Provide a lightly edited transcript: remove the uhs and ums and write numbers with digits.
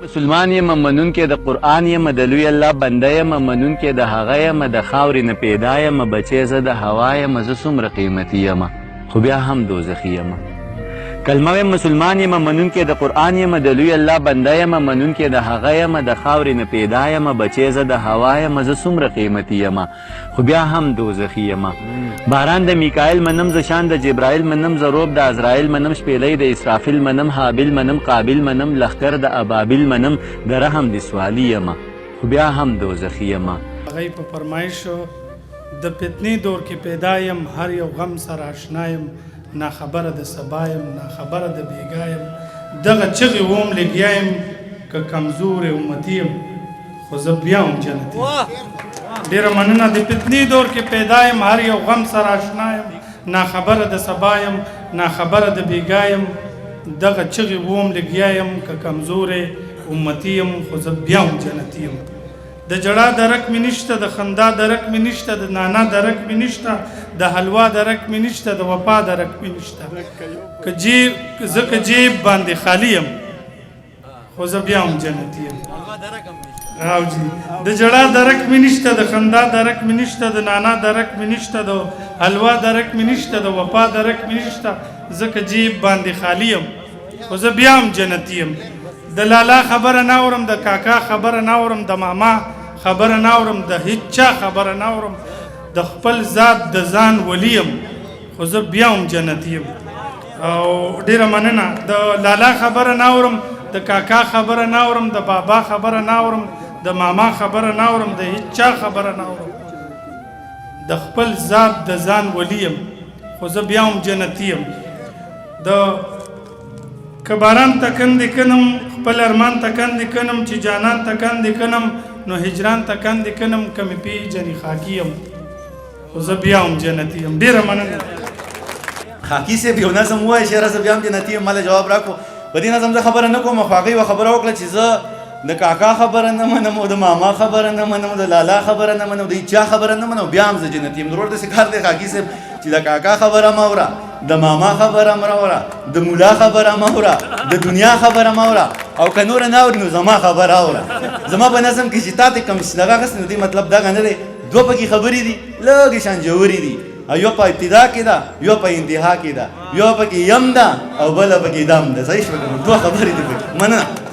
مسلمان یم منون کې د قرآن یم د لوی الله بنده یم منون کې د هغه یم د خاورې نه پیدا یم بچی زه د هوا یم زه څومره قیمتي یم خو بیا هم دوزخي یم کلمه مسلمان یم منون کې د قرآن یم د لوی الله بنده یم منون کې د هغه یم د خاورې نه پیدا یم بچی زه د هوا یم زه څومره قیمتي یم خو بیا هم دوزخي یم باران د میکائیل منم ز شان د جبرائیل منم ز روب د عزرائیل منم شپېلۍ د اسرافیل منم حابیل منم قابیل منم لښکر د ابابیل منم د رحم د سوالی یم خو بیا هم دوزخي یم هغوی په فرمایشو د فتنې دور کې پیدا یم هر یو غم سره اشنا یم ناخبره د سبا یم ناخبره د بیګا یم دغه چغې وم لګیا یم که کمزور امتي یم خو زه بیا هم جنتي یم ډېره مننه د فتنې دور کې پیدا یم هر یو غم سره اشنا یم ناخبره د سبا یم ناخبره د بیګا یم دغه چغې وم لګیا یم که کمزور امتي یم خو زه بیا هم جنتي یم د جړا درک می نشته د خندا درک می نشته د نانا درک می نشته د حلوا درک می نشته د وفا درک می نشته که زه که جیب باندې خالی یم خو زه بیا هم جنتي یم او جی د جړا درک می نشته د خندا درک می نشته د نانا درک می نشته د حلوا درک می نشته د وفا درک می نشته زه که جیب باندې خالی یم خو زه بیا هم جنتي یم د لالا خبره نه اورم د کاکا خبره نه اورم د ماما خبره نه اورم د هیچ چا خبره نه اورم د خپل ذات د ځان ولی یم خو زه بیا هم جنتي یم او ډېره مننه د لالا خبره نه اورم د کاکا خبره نه اورم د بابا خبره نه اورم د ماما خبره نه اورم د هیچ چا خبره نه اورم د خپل ذات د ځان ولی یم خو زه بیا هم جنتي یم د که باران تکندې کنم خپل ارمان تکندې کنم چې جانان تکندې کنم نو هجران تکندې کنم که مې پیژنې خاکی یم خو زه بیا هم جنتي یم ډېره مننه خاکی صاحب یو نظم ووایه شعره زه بیا هم جنتي یم ماله جواب راکړو په دې نظم زه خبره نه کوم خو هغوی یوه خبره وکړه چې زه د کاکا خبره نه منم او د ماما خبره نه منم د لالا خبره نه منم د هیچا خبره نه منم بیا هم زه جنتي یم ضرور داسې کار دی خاکی صاحب چې د کاکا خبره مه اوره د ماما خبره مه اوره د ملا خبره مه اوره د دنیا خبره مه اوره او که نوره نه اوري نو زما خبره اوره زما په نظم کې چې تا ته کوم دغه اخیستی نو دې مطلب دغه نه دی دوه پکې خبرې دي لږې شان ژورې دي یو په ابتدا کې ده یو په انتها کې ده یو پکې یم ده او بله پکې دم ده صحیح شوه که نو دوه خبرې دي پکې مننه